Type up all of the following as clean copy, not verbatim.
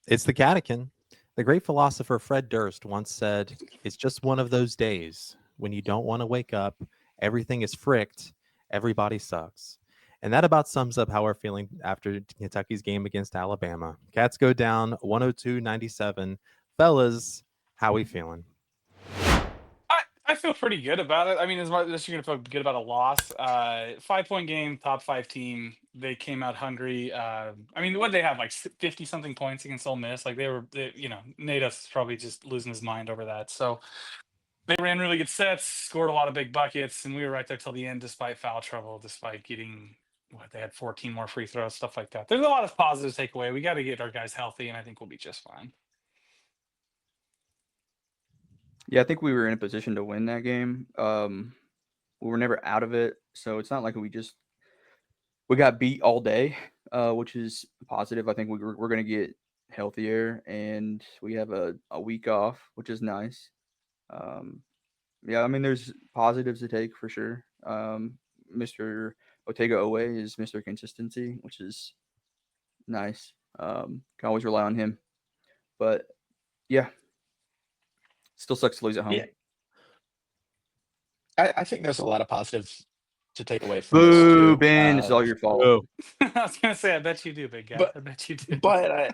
It's the catechin. The great philosopher Fred Durst once said, "It's just one of those days when you don't want to wake up. Everything is fricked. Everybody sucks." And that about sums up how we're feeling after Kentucky's game against Alabama. Cats go down 102-97. Fellas, how we feeling? I feel pretty good about it. I mean, as much as you're gonna feel good about a loss, 5 point game, top five team. They came out hungry. I mean, what they have like 50 something points against Ole Miss. Like Nate's probably just losing his mind over that. So they ran really good sets, scored a lot of big buckets, and we were right there till the end, despite foul trouble, despite getting what they had 14 more free throws, stuff like that. There's a lot of positives to take away. We got to get our guys healthy, and I think we'll be just fine. Yeah, I think we were in a position to win that game. We were never out of it, so it's not like we got beat all day, which is positive. I think we're going to get healthier, and we have a week off, which is nice. Um, yeah, I mean, there's positives to take for sure. Mr. Otega Owe is Mr. Consistency, which is nice. Can always rely on him. But yeah, still sucks to lose at home. Yeah, I think there's a lot of positives to take away from this Boo, too. Ben! It's all your fault. Oh, I was gonna say, I bet you do, big guy. But I bet you do. but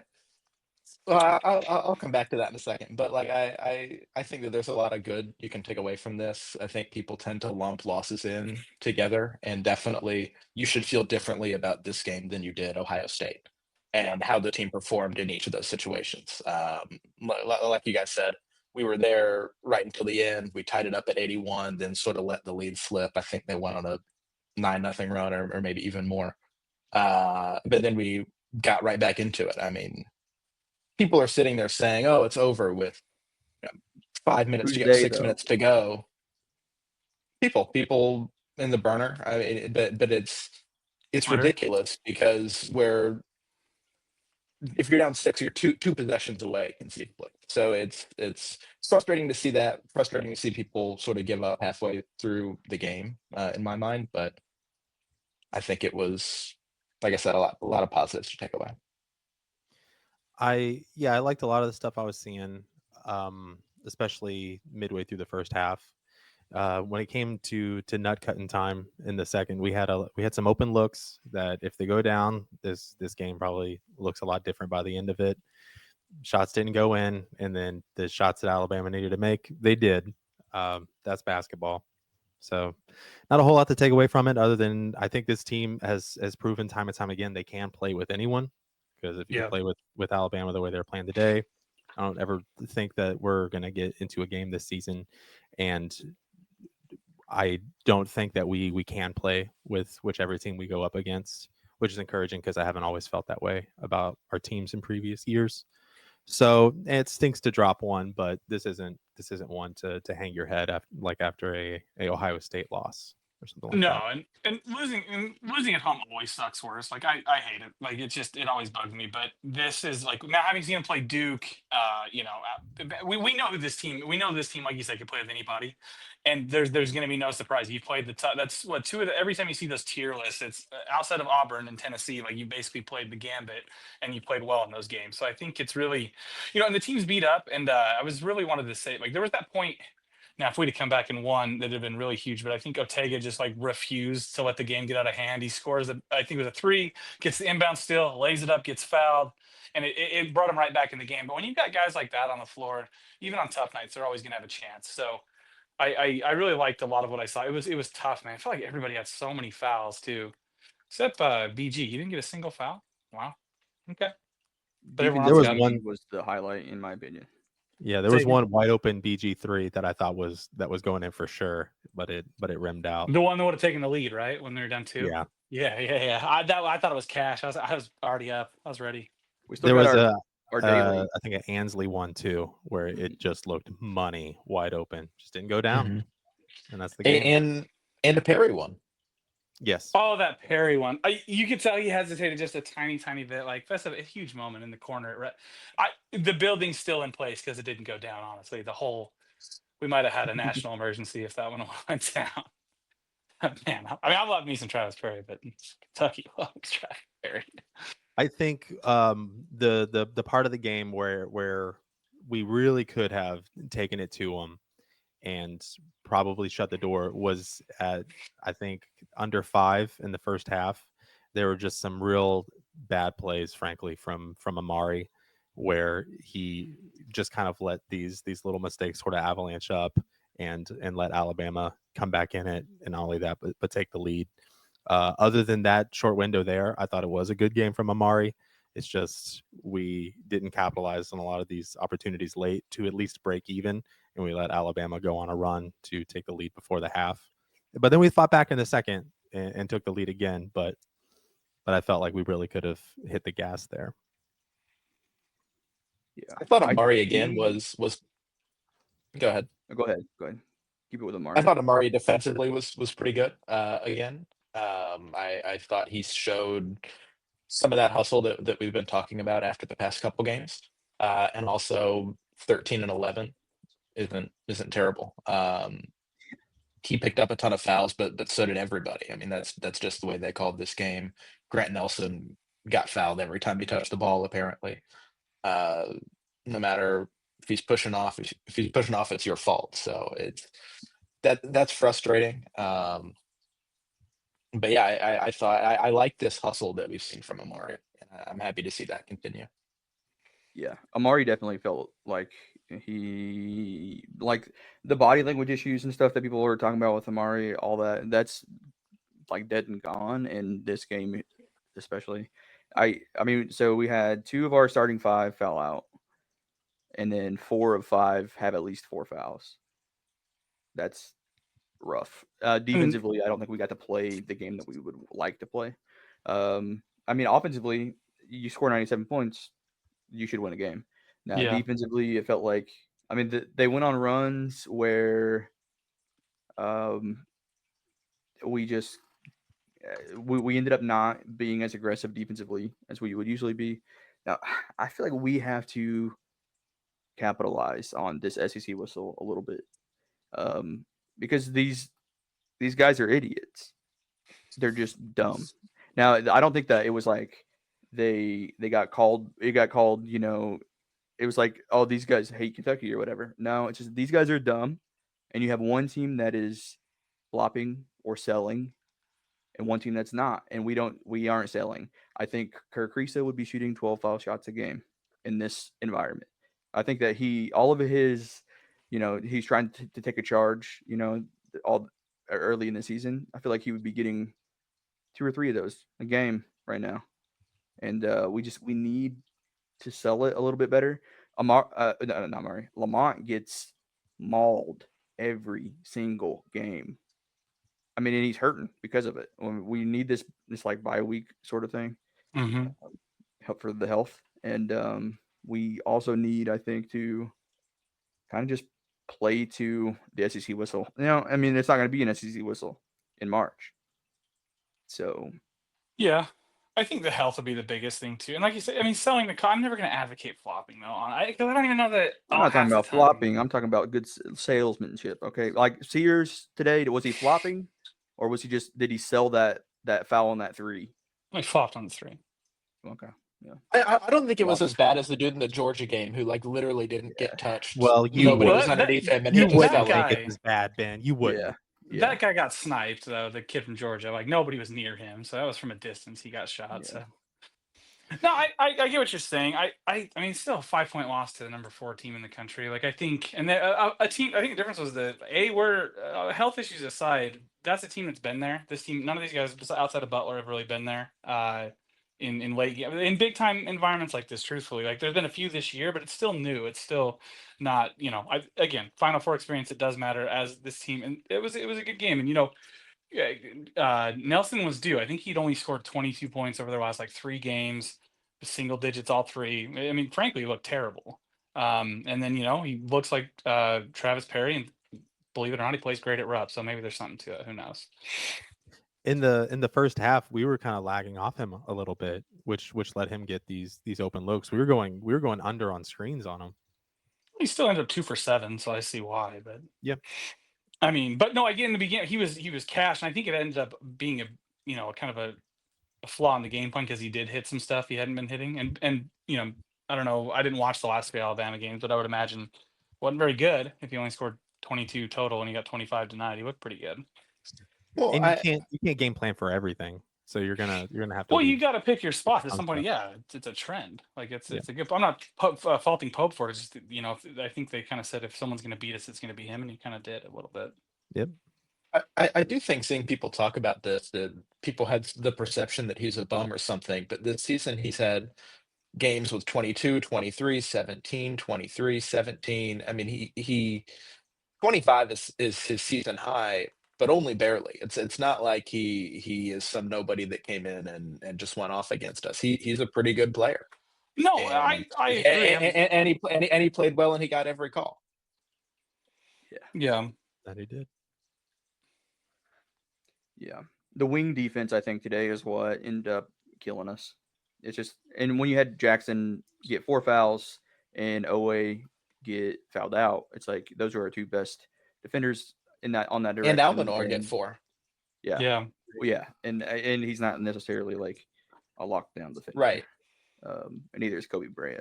I'll come back to that in a second. But like I think that there's a lot of good you can take away from this. I think people tend to lump losses in together, and definitely you should feel differently about this game than you did Ohio State and how the team performed in each of those situations. Like you guys said, we were there right until the end. We tied it up at 81, then sort of let the lead slip. I think they went on a 9-0 run or maybe even more. But then we got right back into it. I mean, people are sitting there saying, "Oh, it's over with 5 minutes Who's to go, they, 6 minutes though? to go." People in the burner. I mean, but it's Twitter. ridiculous because we're if you're down six, you're two possessions away conceivably. So it's frustrating to see that. Frustrating to see people sort of give up halfway through the game, in my mind. But I think it was, like I said, a lot of positives to take away. I liked a lot of the stuff I was seeing, especially midway through the first half. When it came to nut cutting time in the second, we had some open looks that if they go down, this game probably looks a lot different by the end of it. Shots didn't go in, and then the shots that Alabama needed to make, they did. That's basketball. So, not a whole lot to take away from it, other than I think this team has proven time and time again they can play with anyone. Because if you can Yeah. play with Alabama the way they're playing today, I don't ever think that we're going to get into a game this season, and I don't think that we can play with whichever team we go up against, which is encouraging because I haven't always felt that way about our teams in previous years. So it stinks to drop one, but this isn't one to hang your head after a Ohio State loss or something like No, that. and losing at home always sucks worse. Like I hate it. Like it always bugs me. But this is like now having seen him play Duke. We know who this team. We know this team, like you said, can play with anybody. And there's going to be no surprise. You played that's what two of the, every time you see those tier lists, it's outside of Auburn and Tennessee. Like you basically played the gambit and you played well in those games. So I think it's really, and the team's beat up. And I was really wanted to say like there was that point. Now, if we'd have come back and won, that'd have been really huge. But I think Ortega just like refused to let the game get out of hand. He scores, I think it was a three, gets the inbound still, lays it up, gets fouled, and it brought him right back in the game. But when you've got guys like that on the floor, even on tough nights, they're always going to have a chance. So I really liked a lot of what I saw. It was tough, man. I feel like everybody had so many fouls too, except BG. He didn't get a single foul. Wow. Okay, but everyone There else was got them. one. BBG was the highlight, in my opinion. Yeah, there Say was again? one wide open BG3 that I thought was going in for sure, but it rimmed out. The one that would have taken the lead, right, when they're done two. Yeah, Yeah. I thought it was cash. I was already up. I was ready. We still there got was our daily. I think an Ansley one too, where it just looked money wide open, just didn't go down, Mhm. and that's the A- game. and a Perry one. Yes, Oh, that Perry one. You could tell he hesitated just a tiny, tiny bit. Like that's a huge moment in the corner. The building's still in place because it didn't go down. Honestly, we might have had a national emergency if that one went down. Man, I love me some Travis Perry, but Kentucky loves Travis Perry. I think the part of the game where we really could have taken it to them and probably shut the door was at, I think, under 5 in the first half. There were just some real bad plays, frankly, from Amari, where he just kind of let these little mistakes sort of avalanche up and let Alabama come back in it, and not only that, but take the lead. Other than that short window there, I thought it was a good game from Amari. It's just we didn't capitalize on a lot of these opportunities late to at least break even, and we let Alabama go on a run to take the lead before the half. But then we fought back in the second and took the lead again. But I felt like we really could have hit the gas there. Yeah, I thought Amari again was. Go ahead. Go ahead. Keep it with I Amari. thought Amari defensively was pretty good again. I thought he showed some of that hustle that we've been talking about after the past couple games, and also 13-11 isn't terrible. He picked up a ton of fouls, but so did everybody. I mean, that's just the way they called this game. Grant Nelson got fouled every time he touched the ball, apparently. No matter if he's pushing off, it's your fault. So that's frustrating. But yeah, I thought I like this hustle that we've seen from Amari, and I'm happy to see that continue. Yeah, Amari definitely felt like he like the body language issues and stuff that people were talking about with Amari, all that's like dead and gone in this game, especially. I mean, so we had 2 of our starting 5 foul out, and then 4 of 5 have at least 4 fouls. That's rough. Defensively, I don't think we got to play the game that we would like to play. I mean, offensively, you score 97 points, you should win a game. Now, Yeah. defensively, it felt like, I mean, they went on runs where we just we ended up not being as aggressive defensively as we would usually be. Now, I feel like we have to capitalize on this SEC whistle a little bit, because these guys are idiots. They're just dumb. Now, I don't think that it was like they got called. It got called. It was like, oh, these guys hate Kentucky or whatever. No, it's just these guys are dumb, and you have one team that is flopping or selling, and one team that's not, and we aren't selling. I think Kirk Risa would be shooting 12 foul shots a game in this environment. I think that all of his, he's trying to take a charge, all early in the season. I feel like he would be getting 2 or 3 of those a game right now, and we need to sell it a little bit better. Not Amari. Lamont gets mauled every single game. I mean, and he's hurting because of it. We need this like bye week sort of thing, help for the health, and we also need, I think, to kind of just play to the SEC whistle. I mean, it's not going to be an SEC whistle in March, so Yeah. I think the health will be the biggest thing too. And like you said, I mean, selling the car, I'm never going to advocate flopping though. Because I don't even know that. I'm not talking about flopping. I'm talking about good salesmanship. Okay, like Sears today, was he flopping, or was he did he sell that foul on that 3? I flopped on the 3. Okay, yeah. I don't think it was as bad as the dude in the Georgia game who literally didn't get touched. Well, nobody was would. underneath him, and you he just wouldn't fell think in. it was bad, Ben. You wouldn't. Yeah. That guy got sniped though. The kid from Georgia, like nobody was near him, so that was from a distance. He got shot. Yeah. So no, I get what you're saying. I mean, still a 5-point loss to the number 4 team in the country. Like I think, and a team. I think the difference was that we're health issues aside, that's a team that's been there. This team, none of these guys outside of Butler have really been there. In late in big time environments like this, truthfully, like there's been a few this year, but it's still new. It's still not, again, Final Four experience. It does matter as this team, and it was a good game, and Nelson was due. I think he'd only scored 22 points over the last like 3 games, single digits all 3. I mean, frankly, he looked terrible. And then he looks like Travis Perry, and believe it or not, he plays great at Rupp. So maybe there's something to it. Who knows? In the first half, we were kind of lagging off him a little bit, which let him get these open looks. We were going under on screens on him. He still ended up 2 for 7, so I see why. But yeah, I mean, but no, again, in the beginning, he was cash, and I think it ended up being a kind of a flaw in the game plan because he did hit some stuff he hadn't been hitting, and you know, I don't know, I didn't watch the last three Alabama games, but I would imagine wasn't very good if he only scored 22 total and he got 25 denied. He looked pretty good. Well, And you can't game plan for everything, so you're gonna have to. Well, you leave got to pick your spots at some some point. stuff. Yeah, it's a trend. Like it's Yeah. it's a good. I'm not faulting Pope for it. It's just, you know, I think they kind of said if someone's going to beat us, it's going to be him, and he kind of did a little bit. Yep. I do think seeing people talk about this, that people had the perception that he's a bum or something, but this season he's had games with 22, 23, 17, 23, 17. I mean, he 25 is his season high, but only barely. It's not like he is some nobody that came in and just went off against us. He's a pretty good player. No, And I agree. and he played well and he got every call. Yeah. That he did. Yeah. The wing defense, I think, today is what ended up killing us. It's just, and when you had Jackson get 4 fouls and Owe get fouled out, it's like those are our two best defenders on that direction. And Almanor get 4. Yeah. Yeah. Well, yeah. And he's not necessarily like a lockdown defender. Right. And neither is Kobe Brea.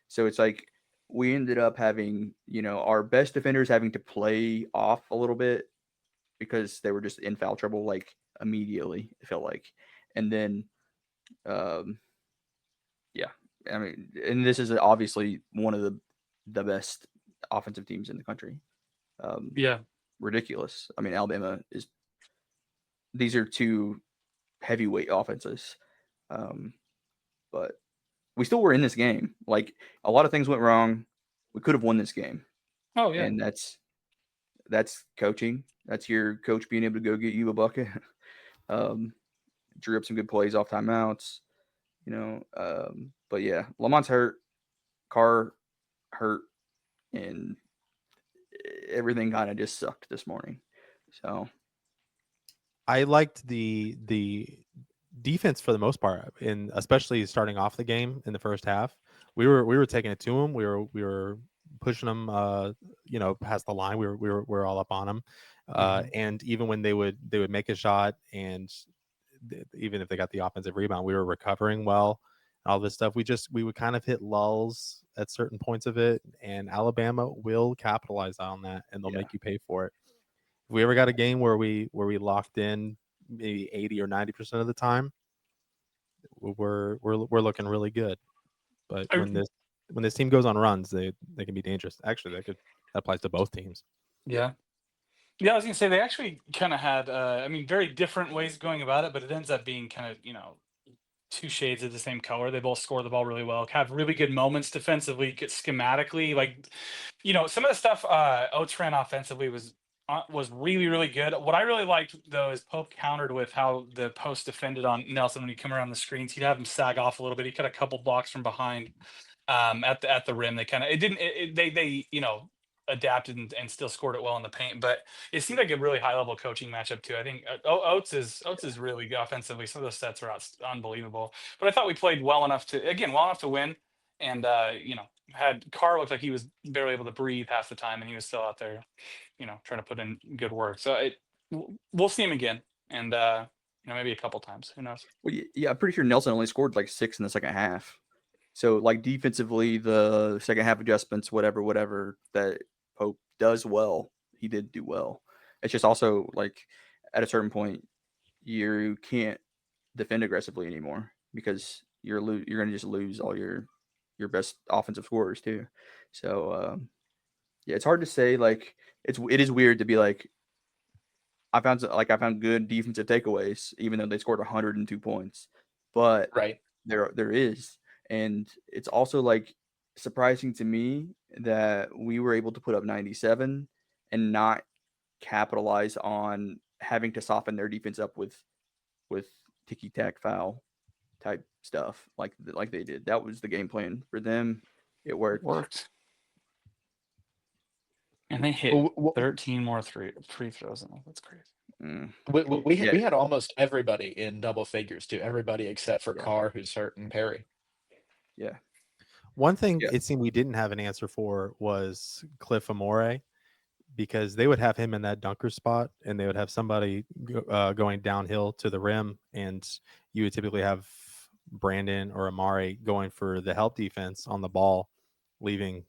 So it's like we ended up having, you know, our best defenders having to play off a little bit because they were just in foul trouble like immediately, it felt like. And then yeah, I mean, and this is obviously one of the best offensive teams in the country. Yeah. Ridiculous. I mean, Alabama is, these are two heavyweight offenses. But we still were in this game. Like, a lot of things went wrong. We could have won this game. Oh yeah. And that's coaching. That's your coach being able to go get you a bucket. Drew up some good plays off timeouts, you know. But yeah, Lamont's hurt, Carr hurt, and everything kind of just sucked this morning. So I liked the defense for the most part, and especially starting off the game in the first half. We were taking it to them. We were pushing them, you know, past the line. We were all up on them, and even when they would make a shot, and even if they got the offensive rebound, we were recovering well. All this stuff, we would kind of hit lulls at certain points of it, and Alabama will capitalize on that, and they'll make you pay for it. If we ever got a game where we locked in maybe 80 or 90% of the time, we're looking really good. But when this team goes on runs, they can be dangerous. Actually, that applies to both teams. Yeah. Yeah, I was gonna say they actually kind of had, I mean, very different ways of going about it, but it ends up being kind of, you know, two shades of the same color. They both score the ball really well, have really good moments defensively, get schematically, like, you know, some of the stuff Oates ran offensively was really, really good. What I really liked though is Pope countered with how the post defended on Nelson when he come around the screens. He'd have him sag off a little bit. He got a couple blocks from behind at the rim. They kind of they you know, adapted and still scored it well in the paint, but it seemed like a really high level coaching matchup too. I think Oates is really good offensively. Some of those sets are unbelievable, but I thought we played well enough to win. And you know, had Carr looked like he was barely able to breathe half the time, and he was still out there, you know, trying to put in good work. So we'll see him again, and you know, maybe a couple times. Who knows? well, yeah, I'm pretty sure Nelson only scored like 6 in the second half. So like defensively, the second half adjustments, whatever that Pope does well, he did do well. It's just also like at a certain point, you can't defend aggressively anymore because you're going to just lose all your best offensive scorers too. So yeah, it's hard to say. Like it is weird to be like, I found good defensive takeaways, even though they scored 102 points. But Right. there is, and it's also like surprising to me that we were able to put up 97 and not capitalize on having to soften their defense up with ticky tack foul type stuff like they did. That was the game plan for them. It worked. And they hit 13 more free throws. That's crazy. We had almost everybody in double figures too. Everybody except for Carr, who's hurt, and Perry. Yeah. One thing it seemed we didn't have an answer for was Cliff Amore, because they would have him in that dunker spot and they would have somebody going downhill to the rim, and you would typically have Brandon or Amari going for the help defense on the ball, leaving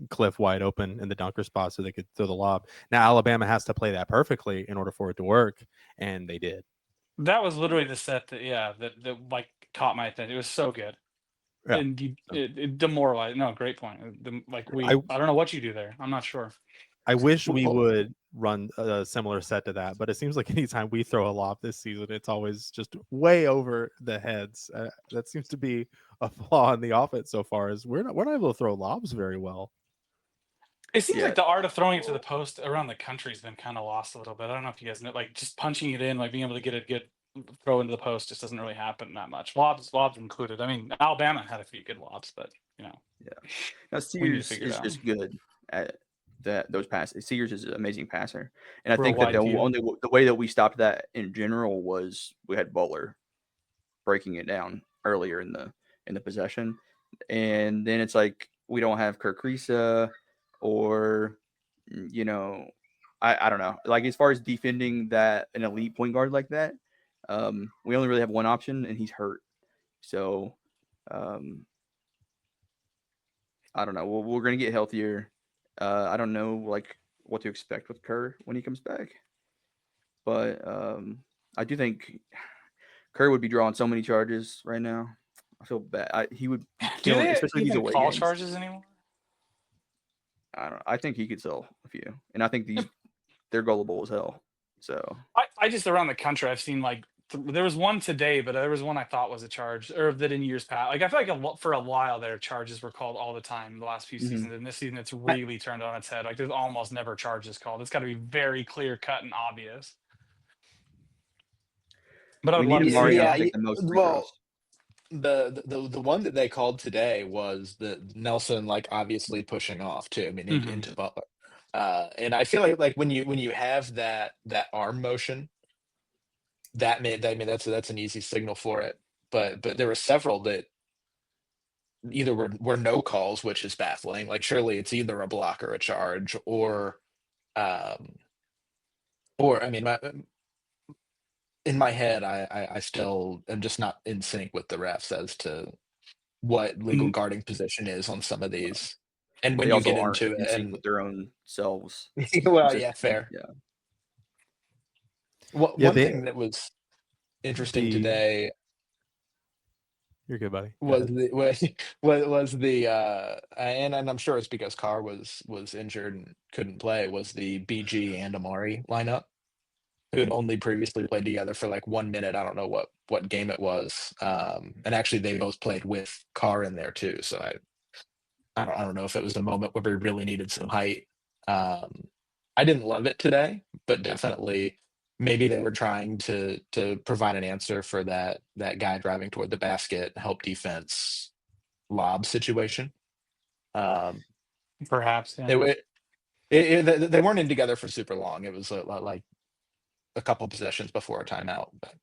Cliff wide open in the dunker spot so they could throw the lob. Now Alabama has to play that perfectly in order for it to work, and they did. That was literally the set that like caught my attention. It was so good. Yeah. And it demoralized. No, great point. I don't know what you do there. I'm not sure. I wish we would run a similar set to that, but it seems like anytime we throw a lob this season, it's always just way over the heads. That seems to be a flaw in the offense so far. Is we're not able to throw lobs very well. It seems like the art of throwing it to the post around the country has been kind of lost a little bit. I don't know if you guys know, like just punching it in, like being able to get a good throw into the post just doesn't really happen that much. Lobs included. I mean, Alabama had a few good lobs, but Yeah. Now Sears is just good at those passes. Sears is an amazing passer, and I think that the way that we stopped that in general was we had Butler breaking it down earlier in the possession, and then it's like we don't have Kirk Risa or I don't know. Like as far as defending that an elite point guard like that, we only really have one option, and he's hurt. So I don't know. We're gonna get healthier. I don't know like what to expect with Kerr when he comes back, but I do think Kerr would be drawing so many charges right now. I feel bad. He would kill it, especially these away games. Charges anymore? I don't know. I think he could sell a few, and I think they're gullible as hell. So I just around the country I've seen like there was one today, but there was one I thought was a charge, or that in years past. Like I feel like for a while there, charges were called all the time the last few seasons, and this season it's really turned on its head. Like there's almost never charges called. It's got to be very clear cut and obvious. But I'd love to see the one that they called today was the Nelson like obviously pushing off too. I mean into Butler, and I feel like when you have that arm motion. That's an easy signal for it, but there were several that either were no calls, which is baffling. Like surely it's either a block or a charge, or I mean, in my head, I still am just not in sync with the refs as to what legal guarding position is on some of these, and when you get into it and with their own selves. Well, yeah, fair. Yeah. One thing that was interesting today. You're good, buddy. Was and I'm sure it's because Carr was injured and couldn't play. Was the BG and Amari lineup, who had only previously played together for like 1 minute? I don't know what game it was. And actually, they both played with Carr in there too. So I don't know if it was a moment where we really needed some height. I didn't love it today, but definitely. Maybe they were trying to provide an answer for that guy driving toward the basket, help defense, lob situation. Perhaps, yeah. They weren't in together for super long. It was like a couple possessions before a timeout. But.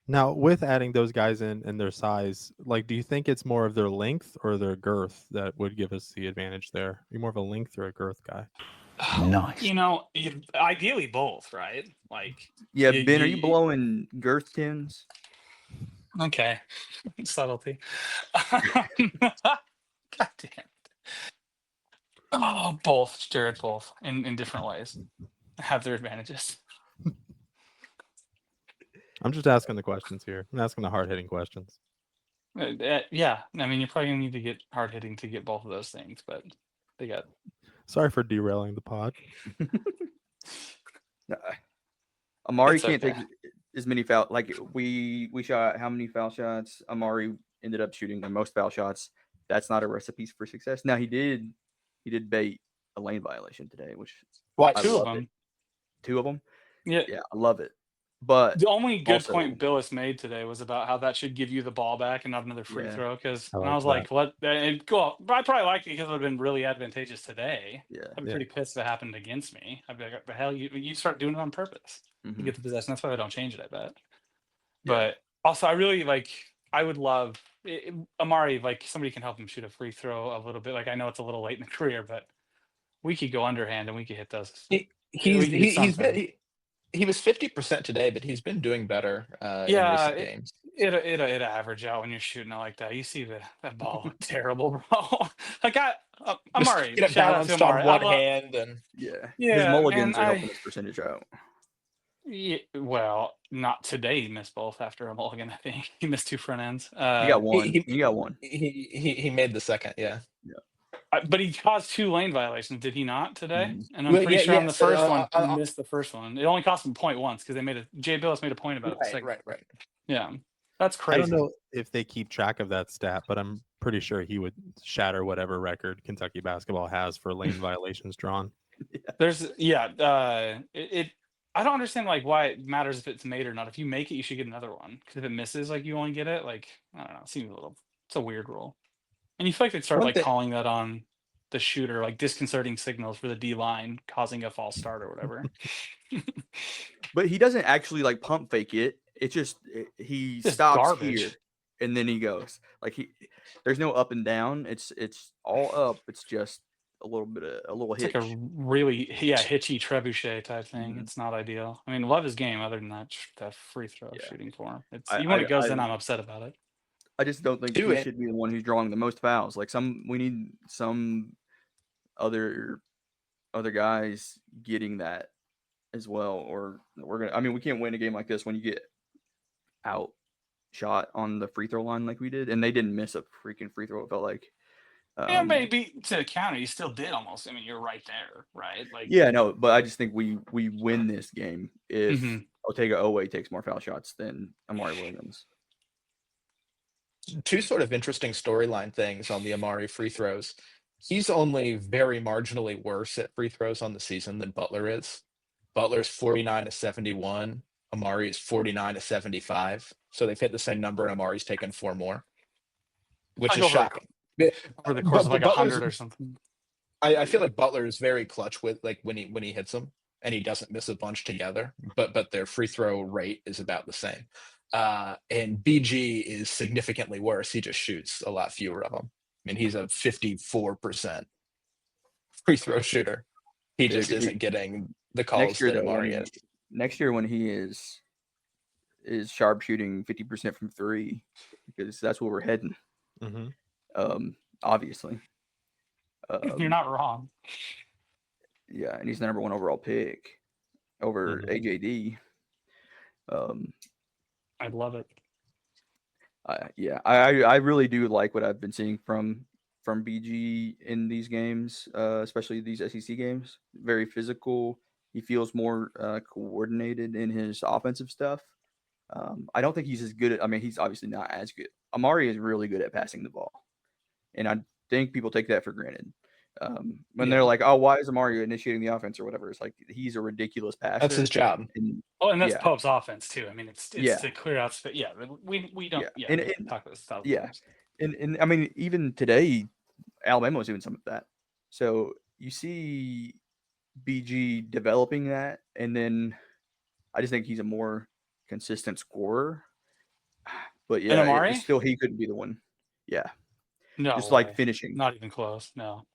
Now, with adding those guys in and their size, like, do you think it's more of their length or their girth that would give us the advantage there? Are you more of a length or a girth guy? Nice. Ideally both, right? Like, yeah, Ben, are you blowing girth tins? Okay, subtlety. God damn it! Oh, both, Jared, both in different ways have their advantages. I'm just asking the questions here. I'm asking the hard-hitting questions. Yeah, I mean, you're probably gonna need to get hard-hitting to get both of those things, but they got. Sorry for derailing the pod. Amari can't take as many foul. Like we shot how many foul shots? Amari ended up shooting the most foul shots. That's not a recipe for success. Now he did bait a lane violation today, which two of them. Two of them. Yeah, I love it. But the only good point Billis made today was about how that should give you the ball back and not another free throw. Because I was like, what? And cool. I probably liked it because it would have been really advantageous today. Yeah. I'd be pretty pissed if it happened against me. I'd be like, the hell, you start doing it on purpose. You get the possession. That's why they don't change it, I bet. Yeah. But also, I really I would love Amari, like somebody can help him shoot a free throw a little bit. Like I know it's a little late in the career, but we could go underhand and we could hit those. He was 50% today, but he's been doing better in recent games. It'll average out when you're shooting it like that. You see that ball look terrible, bro. Like Amari, Get it shout out to balanced on Amari. one hand and Yeah. Yeah, His man, mulligans are helping his percentage out. Yeah, well, not today. He missed both after a mulligan. I think he missed 2 front ends. He got one. He got one. he made the second, yeah. But he caused 2 lane violations, did he not today? Mhm. And I'm Well, pretty sure on the so, first one, he missed the first one. It only cost him point once because Jay Billis made a point about it. The second. Right. Yeah, that's crazy. I don't know if they keep track of that stat, but I'm pretty sure he would shatter whatever record Kentucky basketball has for lane violations drawn. I don't understand like why it matters if it's made or not. If you make it, you should get another one. Because if it misses, like you only get it. Like I don't know. It seems it's a weird rule. And you feel like they'd start calling that on the shooter, like disconcerting signals for the D line, causing a false start or whatever. But he doesn't actually like pump fake it. It's just he Just stops garbage. here and then he goes. Like there's no up and down. It's all up. It's just a little hitch. It's like a really hitchy trebuchet type thing. Mhm. It's not ideal. I mean, love his game. Other than that free throw shooting for him, even when I- it goes I- in, I'm upset about it. I just don't think he should be the one who's drawing the most fouls. Like we need some other guys getting that as well, or we can't win a game like this when you get outshot on the free throw line like we did, and they didn't miss a freaking free throw. It felt like. Yeah, maybe to the counter, you still did almost. I mean, you're right there, right? Like, yeah, no, but I just think we win this game if Mhm. Otega Owe takes more foul shots than Amari Williams. 2 sort of interesting storyline things on the Amari free throws. He's only very marginally worse at free throws on the season than Butler is. Butler's 49-71. Amari is 49-75. So they've hit the same number, and Amari's taken 4 more, which is shocking. Over the course of like 100 or something. I feel like Butler is very clutch with like when he hits them, and he doesn't miss a bunch together. But their free throw rate is about the same. And BG is significantly worse. He just shoots a lot fewer of them. I mean, he's a 54% free throw shooter. He just isn't getting the calls that Amari is. Next year, when he is sharp shooting 50% from 3, because that's where we're heading. Mm-hmm. Obviously. You're not wrong. Yeah, and he's the number 1 overall pick over AJD. I love it. I really do like what I've been seeing from BG in these games, especially these SEC games. Very physical. He feels more coordinated in his offensive stuff. I don't think he's as good at. He's obviously not as good. Amari is really good at passing the ball, and I think people take that for granted. When they're like, "Oh, why is Amari initiating the offense or whatever?" It's like he's a ridiculous passer. That's his job. And that's Pope's offense too. I mean, it's to clear out space. Yeah, we don't. Yeah, and talk about this. Yeah, and I mean, even today, Alabama was doing some of that. So you see BG developing that, and then I just think he's a more consistent scorer. But yeah, and Amari? Still he couldn't be the one. Yeah. No, just like finishing. Not even close. No.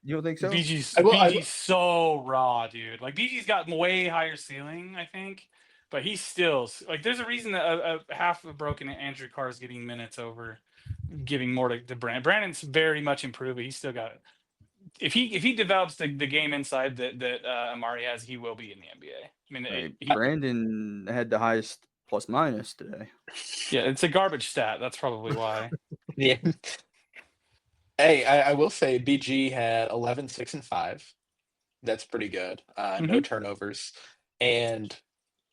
You don't think so? BG's so raw, dude. Like BG's got way higher ceiling, I think, but he's still like. There's a reason that a half of broken Andrew Carr is getting minutes over giving more to Brandon. Brandon's very much improved, but he's still got it. If he develops the game inside that Amari has, he will be in the NBA. I mean, Brandon had the highest plus minus today. Yeah, it's a garbage stat. That's probably why. Yeah. Hey, I will say BG had 11, 6, and 5. That's pretty good. No turnovers. And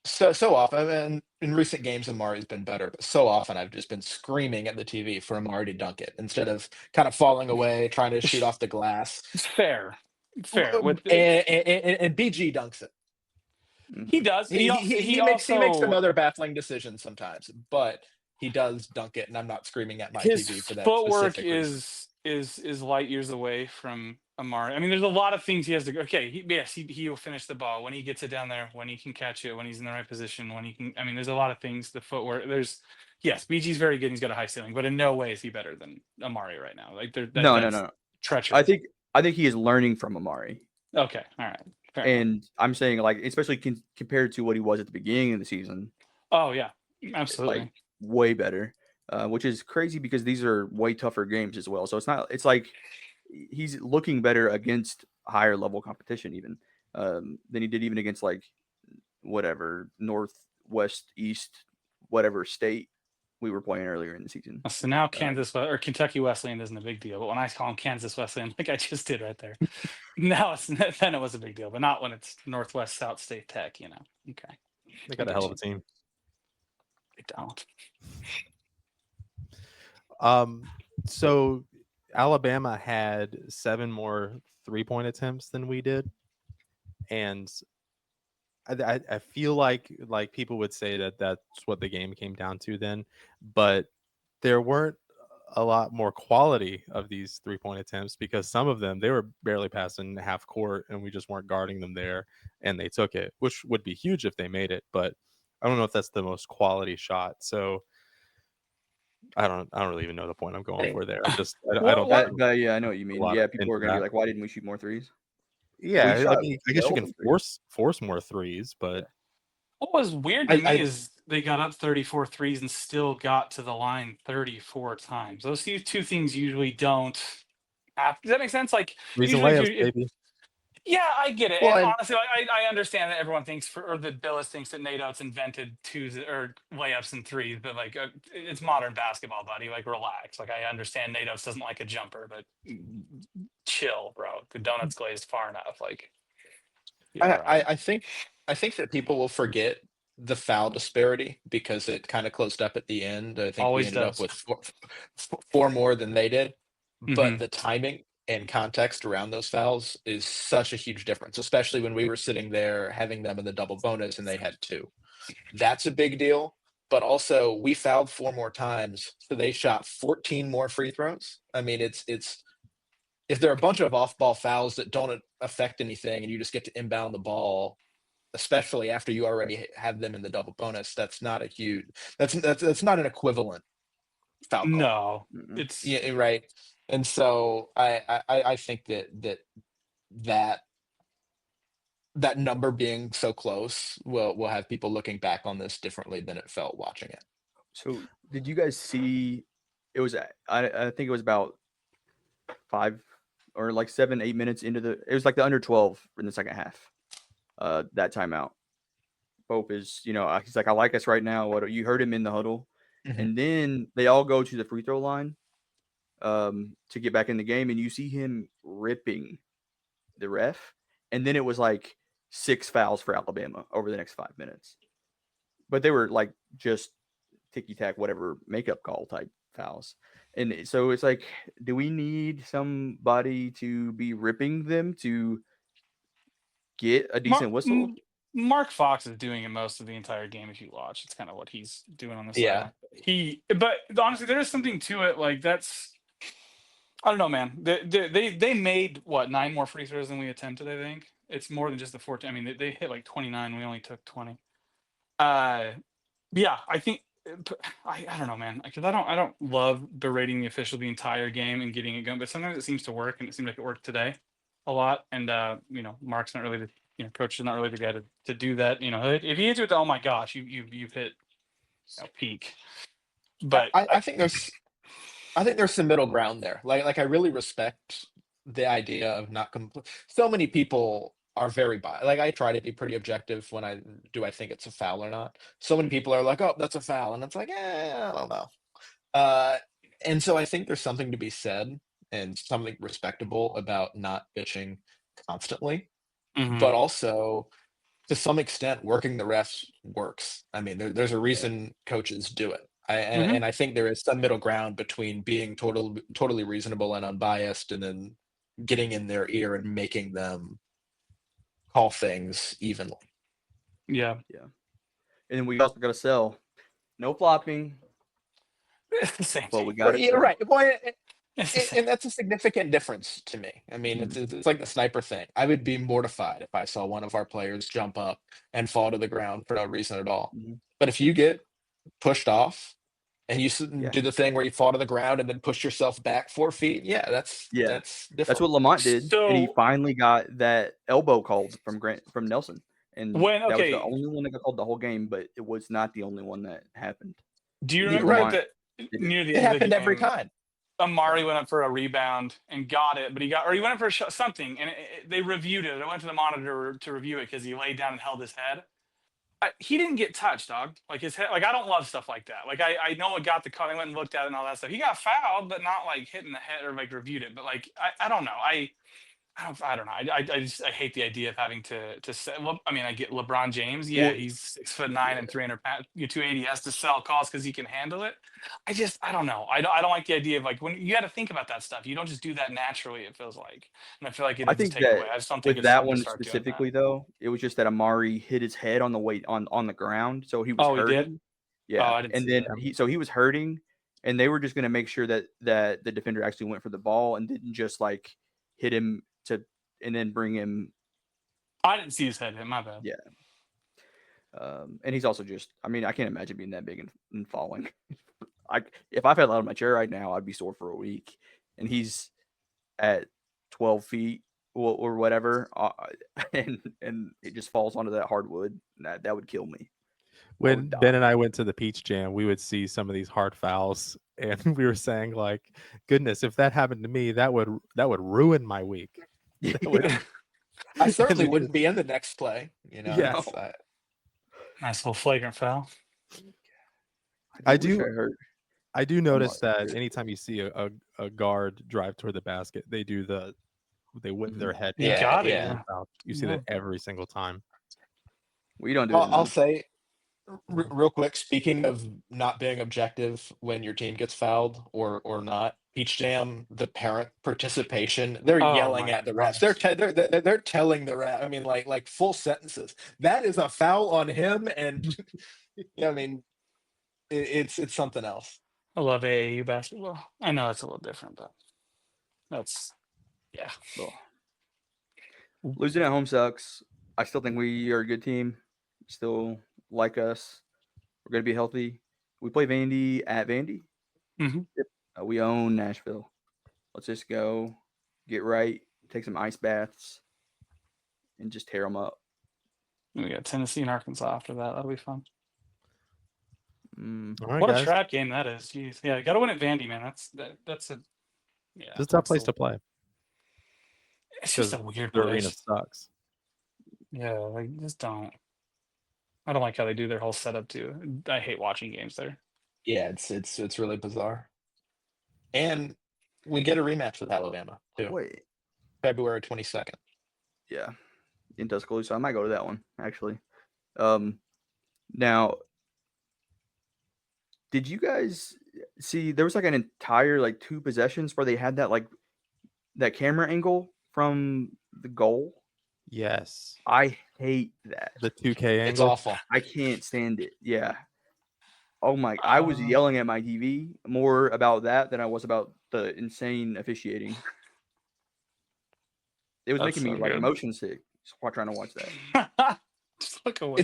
so often, and in recent games, Amari's been better, but so often I've just been screaming at the TV for Amari to dunk it instead of kind of falling away, trying to shoot off the glass. It's fair. And BG dunks it. He does. He makes some other baffling decisions sometimes, but he does dunk it, and I'm not screaming at my TV for that. His footwork is light years away from Amari. I mean, there's a lot of things he has to go. Okay, he will finish the ball when he gets it down there, when he can catch it, when he's in the right position, when he can. I mean, there's a lot of things. The footwork. BG's very good. And he's got a high ceiling, but in no way is he better than Amari right now. Like no. Treacherous. I think he is learning from Amari. Okay, all right. Fair and enough. I'm saying, like, especially compared to what he was at the beginning of the season. Oh yeah, absolutely. Like, way better, which is crazy because these are way tougher games as well. So it's like he's looking better against higher level competition even than he did even against like whatever Northwest East whatever state we were playing earlier in the season. So now Kentucky Wesleyan isn't a big deal, but when I call him Kansas Wesleyan, like I just did right there, now then it was a big deal, but not when it's Northwest South State Tech. Okay. They got a hell of a team. They don't. So Alabama had 7 more 3-point attempts than we did, and I feel like people would say that that's what the game came down to then, but there weren't a lot more quality of these 3-point attempts because some of them they were barely passing half court and we just weren't guarding them there and they took it, which would be huge if they made it, but I don't know if that's the most quality shot. So I don't really even know the point I'm going for there. I don't. Yeah, I know what you mean. Yeah, people are gonna be like, "Why didn't we shoot more threes?" Yeah, I mean, I guess you can force more threes, but what was weird to me is they got up 34 threes and still got to the line 34 times. Those two things usually don't happen. Does that make sense? Like reason usually, layups, baby. Yeah, I get it. Well, and honestly, I understand that everyone thinks, or that Billis thinks that Nate Oates invented twos or layups and threes, but like it's modern basketball, buddy. Like relax. Like I understand Nate Oates doesn't like a jumper, but chill, bro. The donut's glazed far enough. Like I think that people will forget the foul disparity because it kind of closed up at the end. I think Always we ended does. up with four more than they did, but Mhm. the timing and context around those fouls is such a huge difference, especially when we were sitting there having them in the double bonus and they had 2. That's a big deal. But also, we fouled 4 more times, so they shot 14 more free throws. I mean, it's if there are a bunch of off-ball fouls that don't affect anything, and you just get to inbound the ball, especially after you already have them in the double bonus, that's not a huge. That's not an equivalent foul call. No, Mm-mm. it's Yeah, right. And so I think that number being so close will have people looking back on this differently than it felt watching it. So did you guys see? It was I think it was about 5 or like 7, 8 minutes into it was like the under 12 in the second half. That timeout. Pope is, he's like, I like us right now. What you heard him in the huddle, and then they all go to the free throw line to get back in the game, and you see him ripping the ref, and then it was like 6 fouls for Alabama over the next 5 minutes, but they were like just ticky tack, whatever makeup call type fouls. And so it's like, do we need somebody to be ripping them to get a decent whistle? Mark Fox is doing it most of the entire game. If you watch, it's kind of what he's doing on the Yeah. sideline. But honestly, there is something to it. Like that's, I don't know, man. They made what 9 more free throws than we attempted. I think it's more than just the 14. I mean, they hit like 29. We only took 20. Yeah, I think I don't know, man, because I don't love berating the official the entire game and getting it going, but sometimes it seems to work, and it seemed like it worked today a lot. And Mark's not really the coach is not really the guy to do that. If he hits you with the, oh my gosh, you've hit peak. But I think there's some middle ground there. Like I really respect the idea of not complete. So many people are very biased. Like I try to be pretty objective when I think it's a foul or not. So many people are like, oh, that's a foul, and it's like, I don't know. And so I think there's something to be said and something respectable about not bitching constantly, but also to some extent, working the refs works. I mean, there's a reason coaches do it. And I think there is some middle ground between being totally reasonable and unbiased, and then getting in their ear and making them call things evenly. yeah. And then we also got to sell. No flopping. It's the same But thing. we got it. Right. Well, It's the same. and that's a significant difference to me. I mean, it's like the sniper thing. I would be mortified if I saw one of our players jump up and fall to the ground for no reason at all. But if you get pushed off and you do the thing where you fall to the ground and then push yourself back 4 feet, that's different. That's what Lamont did, and he So- finally got that elbow called from Nelson, and When- that was okay. the only one that got called the whole game, but it was not the only one that happened. Do you Neither remember one. that near the It end of the happened every game, time. Amari went up for a rebound and got it, but he went up for something, and they reviewed it. I went to the monitor to review it because he laid down and held his head. He didn't get touched, dog. Like his head. Like I don't love stuff like that. Like I know it got the cut. I went and looked at it and all that stuff. He got fouled, but not like hitting the head or like reviewed it. But like I don't know. I don't know. I hate the idea of having to say. Well, I mean, I get LeBron James. Yeah, Well, he's 6'9" and 300 pounds, 280. He has to sell calls because he can handle it. I don't know. I don't like the idea of like when you got to think about that stuff. You don't just do that naturally. It feels like, and I feel like it I needs to think take away. that I just don't think with it's that time to one start doing that. specifically, though, it was just that Amari hit his head on the weight on the ground, so he was Oh, he hurting. did? Yeah, Oh, I didn't and see then that. he was hurting, and they were just going to make sure that the defender actually went for the ball and didn't just like hit him and then bring him. I didn't see his head hit. My bad. Yeah. And he's also just. I mean, I can't imagine being that big and falling. If I fell out of my chair right now, I'd be sore for a week. And he's at 12 feet or whatever, and it just falls onto that hardwood. That would kill me. When Ben and I went to the Peach Jam, we would see some of these hard fouls, and we were saying like, "Goodness, if that happened to me, that would ruin my week." I certainly wouldn't be in the next play. You know. Yes. Nice little flagrant foul. I do notice that anytime you see a guard drive toward the basket, they whip their head. Yeah. You see that every single time. We don't do it. I'll say real quick, speaking of not being objective when your team gets fouled or not, Peach Jam, the parent participation, they're yelling at the refs. They're telling the ref. I mean, like full sentences. That is a foul on him, and I mean, it's something else. I love AAU basketball. I know it's a little different, but that's Well, losing at home sucks. I still think we are a good team. Still like us. We're going to be healthy. We play Vandy at Vandy. Mm-hmm. Yep. We own Nashville. Let's just go get right, take some ice baths, and just tear them up. We got Tennessee and Arkansas after that. That'll be fun. All right, what guys. a trap game that is. Jeez. Yeah, got to win at Vandy, man. That's a It's a tough place to play. It's just a weird the place. arena sucks. Yeah, like just don't. I don't like how they do their whole setup too. I hate watching games there. Yeah, it's really bizarre. And we get a rematch with Alabama too. Wait. February 22nd. Yeah. In Tuscaloosa. I might go to that one, actually. Now, did you guys see there was like an entire like 2 possessions where they had that camera angle from the goal? Yes. I hate that. The 2K angle. It's awful. I can't stand it. Yeah. Oh my! I was yelling at my TV more about that than I was about the insane officiating. It was making me like motion sick trying to watch that. Just look away.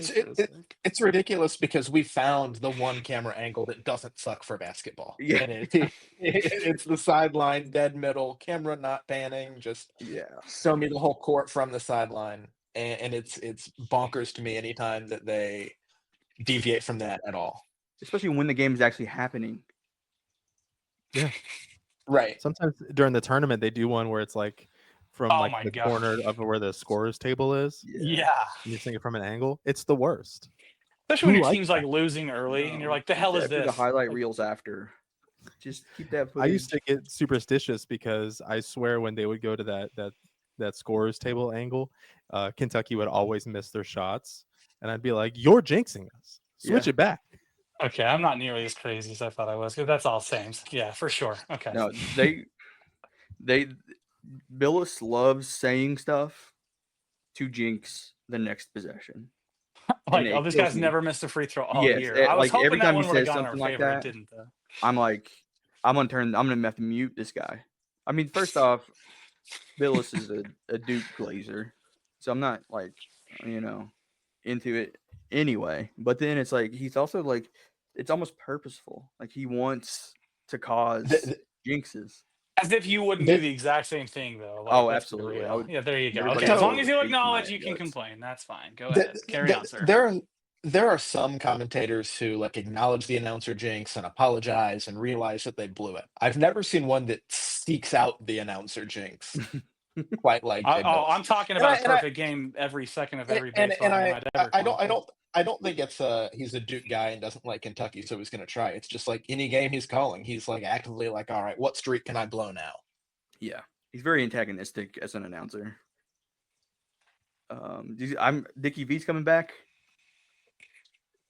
It's ridiculous because we found the one camera angle that doesn't suck for basketball. Yeah. And it's the sideline, dead middle, camera not panning, just show me the whole court from the sideline. And it's bonkers to me anytime that they deviate from that at all. Especially when the game is actually happening. Yeah. Right. Sometimes during the tournament, they do one where it's like from the corner of where the scorer's table is. Yeah. And you're seeing it from an angle. It's the worst. Especially when your team's like losing early and you're like, the hell is this? The highlight reels after. Just keep that footage. I used to get superstitious because I swear when they would go to that scorer's table angle, Kentucky would always miss their shots. And I'd be like, you're jinxing us. Switch it back. Okay, I'm not nearly as crazy as I thought I was, because that's all same. Yeah, for sure. Okay. No, Billis loves saying stuff to jinx the next possession. Like, this guy's never missed a free throw all year. I was like hoping every time that he one would says have gone in something our like favor. that, It didn't, though. I'm gonna have to mute this guy. I mean, first off, Billis is a Duke Glazer, so I'm not into it anyway. But then it's like he's also like it's almost purposeful. Like he wants to cause jinxes. As if you wouldn't do the exact same thing, though. Like, absolutely. Yeah, there you go. Okay, as long as you acknowledge you can complain, that's fine. Go ahead. Carry on, sir. there are some commentators who like acknowledge the announcer jinx and apologize and realize that they blew it. I've never seen one that seeks out the announcer jinx quite like they both. I'm talking And I about a perfect game every second of every and baseball game I'd ever I commentate. don't think it's he's a Duke guy and doesn't like Kentucky, so he's going to try. It's just like any game he's calling, he's like actively like, all right, what streak can I blow now? Yeah, he's very antagonistic as an announcer. Dickie V's coming back.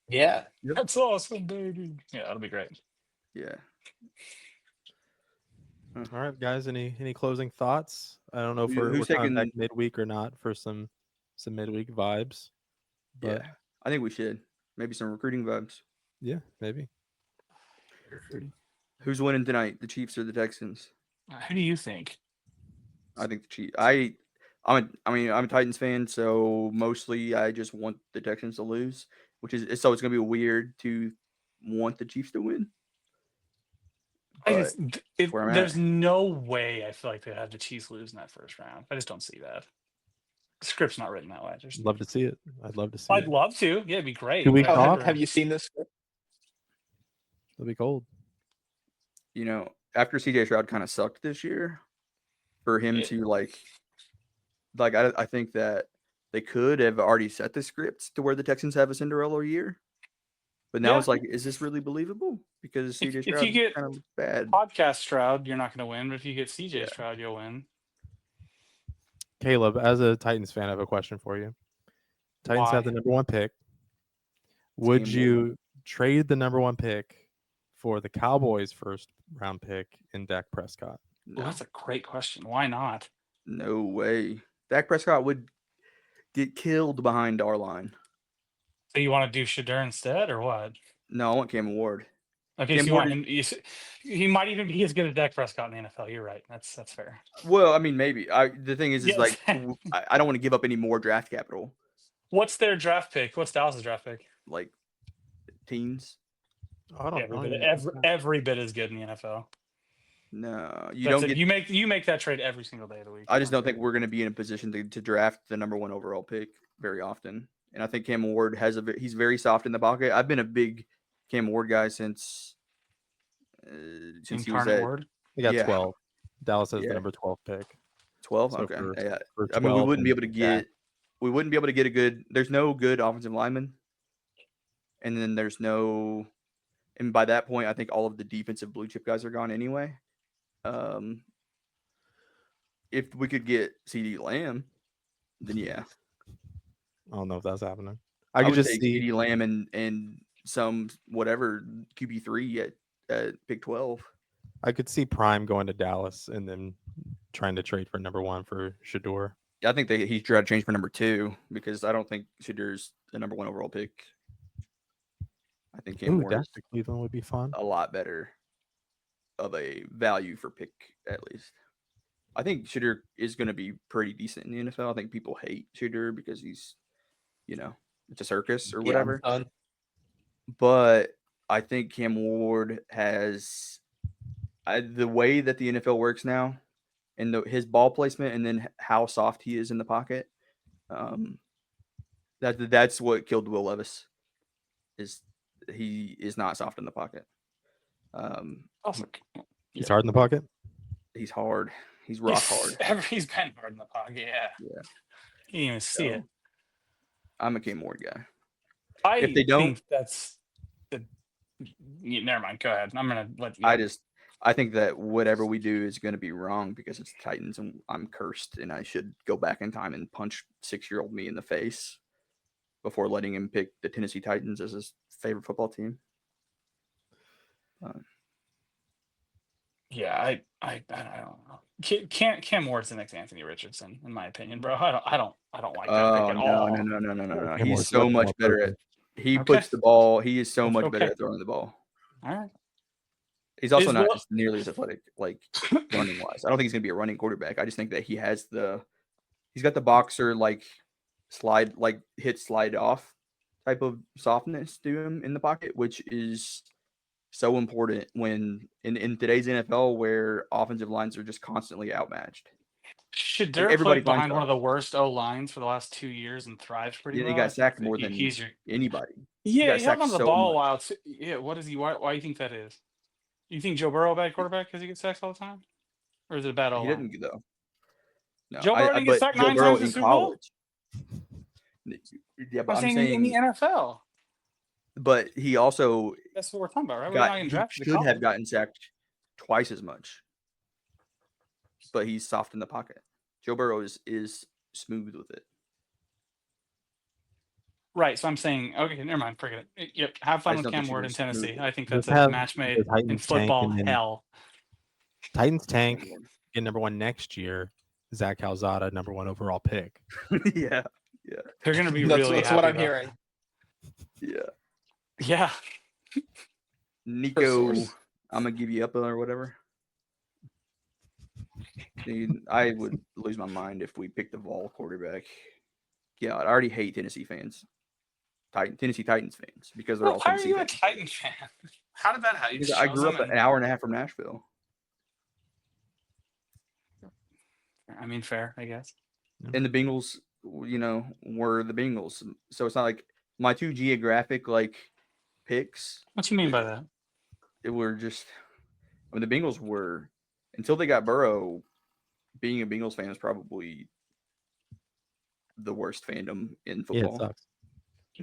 Yeah, That's awesome, baby. Yeah, that'll be great. Yeah. All right, guys. Any closing thoughts? I don't know if we're Who's coming back taking- midweek or not for some midweek vibes. But Yeah, I think we should. Maybe some recruiting vibes. yeah, maybe. Who's winning tonight? The Chiefs or the Texans? Who do you think? I think the Chiefs. I'm a Titans fan, so mostly I just want the Texans to lose, it's gonna be weird to want the Chiefs to win. But where I'm There's at. no way I feel like they have the Chiefs lose in that first round. I just don't see that. The script's not written that way. I'd love to see it. I'd love to see I'd it. love to. Yeah, it'd be great. 2 weeks but off? have you seen this? It'll be cold. You know, after CJ Stroud kind of sucked this year, for him to I think that they could have already set the script to where the Texans have a Cinderella year. But now it's like, is this really believable? Because CJ Stroud you get kind of bad. podcast Stroud, you're not going to win. But if you get CJ Stroud, you'll win. Caleb, as a Titans fan, I have a question for you. Titans have the number 1 pick. Would you trade the number 1 pick for the Cowboys' first round pick in Dak Prescott? No. Well, that's a great question. Why not? No way. Dak Prescott would get killed behind our line. So you want to do Shedeur instead, or what? No, I want Cam Ward. Okay, Cam so you Ward want him. He might even be as good as Dak Prescott in the NFL. You're right. That's fair. Well, I mean, maybe. The thing is Yes. like I don't want to give up any more draft capital. What's their draft pick? What's Dallas' draft pick? Like teens. I don't know. Every bit as good in the NFL. No, you make that trade every single day of the week. I just don't think we're going to be in a position to draft the number 1 overall pick very often. And I think Cam Ward he's very soft in the pocket. I've been a big Cam Ward guy since he was at Ward. They got 12. Dallas has the number 12 pick. 12. So Okay. for I mean, we wouldn't be able to Dak. get a good. There's no good offensive lineman, and then and by that point, I think all of the defensive blue chip guys are gone anyway. If we could get CeeDee Lamb, then yeah. I don't know if that's happening. I could would just take see CeeDee Lamb and some whatever QB3 at pick 12. I could see Prime going to Dallas and then trying to trade for number 1 for Shedeur. I think he's trying to change for number 2 because I don't think Shedeur's the number 1 overall pick. I think Cam Ward Dak to Cleveland would be fun. a lot better of a value for pick, at least. I think Shedeur is going to be pretty decent in the NFL. I think people hate Shedeur because he's, it's a circus or whatever. But I think Cam Ward has the way that the NFL works now and his ball placement and then how soft he is in the pocket. That's what killed Will Levis. He is not soft in the pocket. He's hard in the pocket. He's hard. He's rock hard. He's been hard in the pocket. Yeah. You can't even see it. I'm a Cam Ward guy. If they don't, think that's the. Never mind. Go ahead. I'm gonna let you. I think that whatever we do is going to be wrong because it's the Titans and I'm cursed and I should go back in time and punch 6-year-old me in the face before letting him pick the Tennessee Titans as his favorite football team. Yeah, I don't know. Cam Ward's the next Anthony Richardson, in my opinion, bro. I don't like that pick at all. No. He's so much better at. He puts the ball. He is so much better at throwing the ball. All right. He's also not just nearly as athletic, like running wise. I don't think he's gonna be a running quarterback. I just think that he's got the boxer slide off type of softness to him in the pocket, which is so important when in today's NFL where offensive lines are just constantly outmatched. Shadur everybody played finds behind one out. of the worst O lines for the last 2 years and thrives pretty Yeah, well. he got I think sacked that more than he's your anybody. yeah. got He held sacked onto the so ball a much. while. Too. Yeah, what is he? Why do you think that is? You think Joe Burrow a bad quarterback because he gets sacked all the time, or is it a bad O He line? didn't though. No, Joe Burrow didn't get but sacked Joe 9 Burrow times in the in Super Bowl. college. Yeah, but I'm I'm saying in the saying, NFL. but he also That's what we're talking about, right? We're not getting he drafted to should have college. gotten sacked twice as much. But he's soft in the pocket. Joe Burrow is smooth with it. Right. So I'm saying, okay, never mind. Forget it. Yep. Have I fun just with don't Cam think Ward super in Tennessee. smooth. I think Just that's a have match the made in Titans tank football and then hell. Titans tank, get number 1 next year. Zach Calzada, number 1 overall pick. Yeah. They're going to be That's, really that's happy what I'm about hearing. Yeah. that. Yeah. Nico, source. I'm gonna give you up or whatever. Dude, I would lose my mind if we picked the Vol quarterback. Yeah, I already hate Tennessee fans. Tennessee Titans fans because they're Well, all why are Tennessee you a fans. Titan fan? How did that happen? You Because just I chose grew up them an hour and a half from Nashville. I mean, fair, I guess. And the Bengals, were the Bengals. So it's not like my 2 geographic picks. What you mean by that? It were just the Bengals were until they got Burrow. Being a Bengals fan is probably the worst fandom in Yeah, it football. sucks.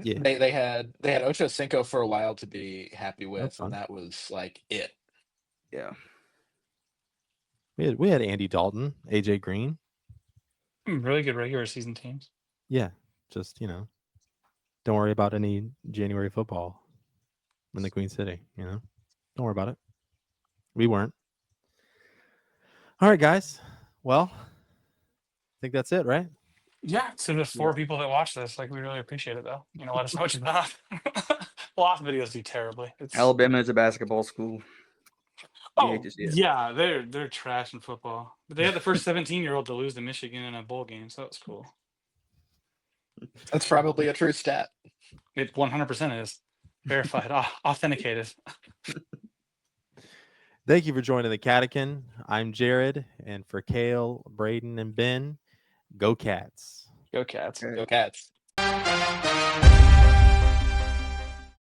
Yeah, They had Ocho Cinco for a while to be happy with, fun. and that was like it. Yeah. we had Andy Dalton, AJ Green. Really good regular season teams. Yeah, just don't worry about any January football in the Queen City. Don't worry about it. We weren't. All right, guys. Well, I think that's it, right? Yeah, so there's 4 people that watch this. Like, we really appreciate it, though. Let us know what you thought. A lot of videos do terribly. Alabama is a basketball school. You hate Oh, to see it. yeah, they're trash in football. But they had the first 17-year-old to lose to Michigan in a bowl game, so that was cool. That's probably a true stat. It 100% is verified, authenticated. Thank you for joining the Catechin. I'm Jared, and for Kale, Braden, and Ben, go Cats. Go Cats. Go Cats.